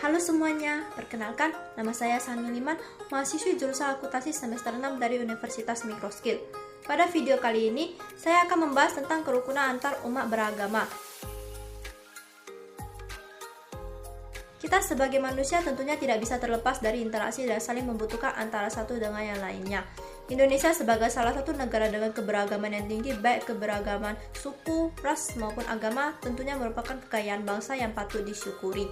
Halo semuanya, perkenalkan, nama saya Sani Liman, mahasiswi jurusan akuntansi semester 6 dari Universitas Microskill. Pada video kali ini, saya akan membahas tentang kerukunan antar umat beragama. Kita sebagai manusia tentunya tidak bisa terlepas dari interaksi dan saling membutuhkan antara satu dengan yang lainnya. Indonesia sebagai salah satu negara dengan keberagaman yang tinggi, baik keberagaman suku, ras, maupun agama, tentunya merupakan kekayaan bangsa yang patut disyukuri.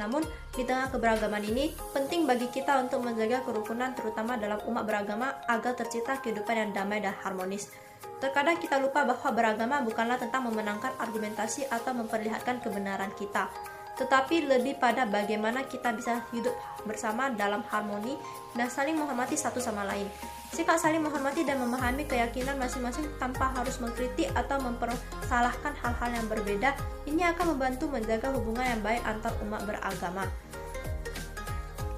Namun, di tengah keberagaman ini, penting bagi kita untuk menjaga kerukunan terutama dalam umat beragama agar tercipta kehidupan yang damai dan harmonis. Terkadang kita lupa bahwa beragama bukanlah tentang memenangkan argumentasi atau memperlihatkan kebenaran kita, tetapi lebih pada bagaimana kita bisa hidup bersama dalam harmoni dan saling menghormati satu sama lain. Sikap saling menghormati dan memahami keyakinan masing-masing tanpa harus mengkritik atau mempersalahkan hal-hal yang berbeda, ini akan membantu menjaga hubungan yang baik antar umat beragama.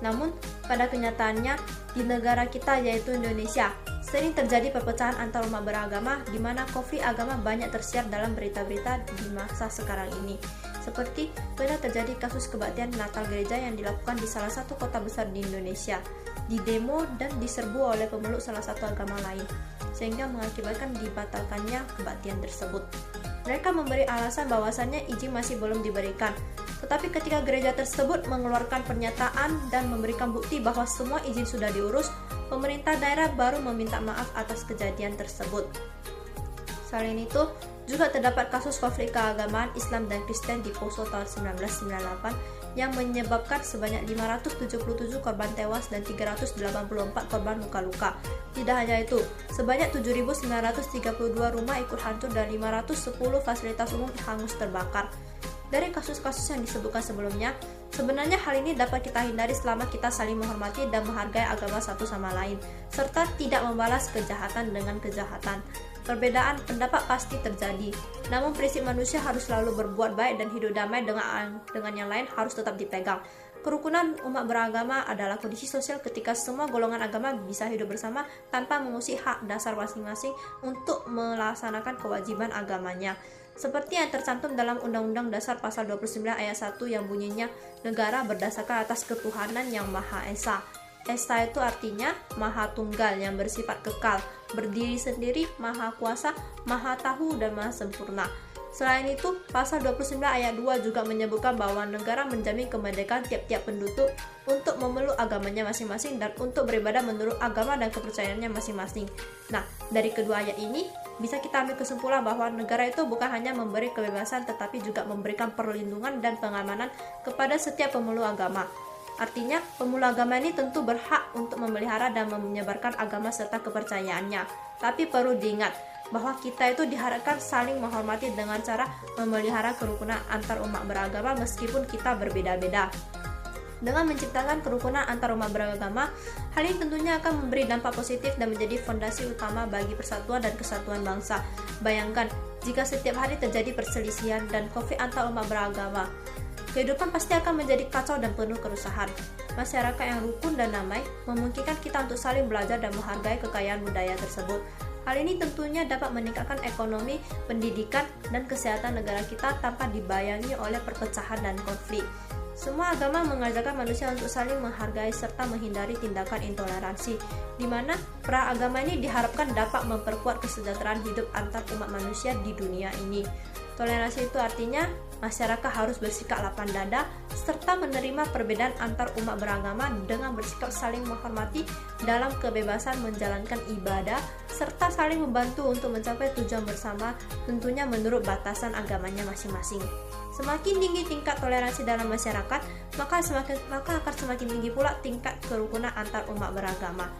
Namun, pada kenyataannya, di negara kita yaitu Indonesia, sering terjadi perpecahan antar umat beragama di mana konflik agama banyak tersiar dalam berita-berita di masa sekarang ini. Seperti pernah terjadi kasus kebaktian Natal gereja yang dilakukan di salah satu kota besar di Indonesia, didemo dan diserbu oleh pemeluk salah satu agama lain, sehingga mengakibatkan dibatalkannya kebaktian tersebut. Mereka memberi alasan bahwasannya izin masih belum diberikan, tetapi ketika gereja tersebut mengeluarkan pernyataan dan memberikan bukti bahwa semua izin sudah diurus, pemerintah daerah baru meminta maaf atas kejadian tersebut. Selain itu, juga terdapat kasus konflik keagamaan Islam dan Kristen di Poso tahun 1998 yang menyebabkan sebanyak 577 korban tewas dan 384 korban luka-luka. Tidak hanya itu, sebanyak 7.932 rumah ikut hancur dan 510 fasilitas umum hangus terbakar. Dari kasus-kasus yang disebutkan sebelumnya, sebenarnya hal ini dapat kita hindari selama kita saling menghormati dan menghargai agama satu sama lain, serta tidak membalas kejahatan dengan kejahatan. Perbedaan pendapat pasti terjadi, namun prinsip manusia harus selalu berbuat baik dan hidup damai dengan yang lain harus tetap dipegang. Kerukunan umat beragama adalah kondisi sosial ketika semua golongan agama bisa hidup bersama tanpa mengusik hak dasar masing-masing untuk melaksanakan kewajiban agamanya. Seperti yang tercantum dalam Undang-Undang Dasar Pasal 29 Ayat 1 yang bunyinya, negara berdasarkan atas ketuhanan yang Maha Esa. Esa itu artinya Maha Tunggal yang bersifat kekal, berdiri sendiri, Maha Kuasa, Maha Tahu, dan Maha Sempurna. Selain itu, Pasal 29 Ayat 2 juga menyebutkan bahwa negara menjamin kemerdekaan tiap-tiap penduduk untuk memeluk agamanya masing-masing dan untuk beribadah menurut agama dan kepercayaannya masing-masing. Nah, dari kedua ayat ini, bisa kita ambil kesimpulan bahwa negara itu bukan hanya memberi kebebasan tetapi juga memberikan perlindungan dan pengamanan kepada setiap pemeluk agama. Artinya, pemeluk agama ini tentu berhak untuk memelihara dan menyebarkan agama serta kepercayaannya. Tapi perlu diingat bahwa kita itu diharapkan saling menghormati dengan cara memelihara kerukunan antar umat beragama meskipun kita berbeda-beda. Dengan menciptakan kerukunan antar umat beragama, hal ini tentunya akan memberi dampak positif dan menjadi fondasi utama bagi persatuan dan kesatuan bangsa. Bayangkan, jika setiap hari terjadi perselisihan dan konflik antar umat beragama, kehidupan pasti akan menjadi kacau dan penuh kerusakan. Masyarakat yang rukun dan damai memungkinkan kita untuk saling belajar dan menghargai kekayaan budaya tersebut. Hal ini tentunya dapat meningkatkan ekonomi, pendidikan, dan kesehatan negara kita tanpa dibayangi oleh perpecahan dan konflik. Semua agama mengajarkan manusia untuk saling menghargai serta menghindari tindakan intoleransi, di mana peran agama ini diharapkan dapat memperkuat kesejahteraan hidup antar umat manusia di dunia ini. Toleransi itu artinya masyarakat harus bersikap lapang dada serta menerima perbedaan antar umat beragama dengan bersikap saling menghormati dalam kebebasan menjalankan ibadah serta saling membantu untuk mencapai tujuan bersama, tentunya menurut batasan agamanya masing-masing. Semakin tinggi tingkat toleransi dalam masyarakat, maka akan semakin tinggi pula tingkat kerukunan antar umat beragama.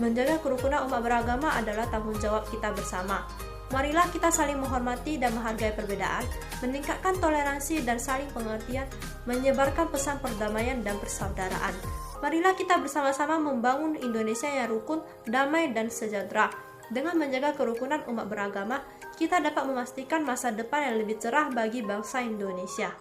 Menjaga kerukunan umat beragama adalah tanggung jawab kita bersama. Marilah kita saling menghormati dan menghargai perbedaan, meningkatkan toleransi dan saling pengertian, menyebarkan pesan perdamaian dan persaudaraan. Marilah kita bersama-sama membangun Indonesia yang rukun, damai, dan sejahtera. Dengan menjaga kerukunan umat beragama, kita dapat memastikan masa depan yang lebih cerah bagi bangsa Indonesia.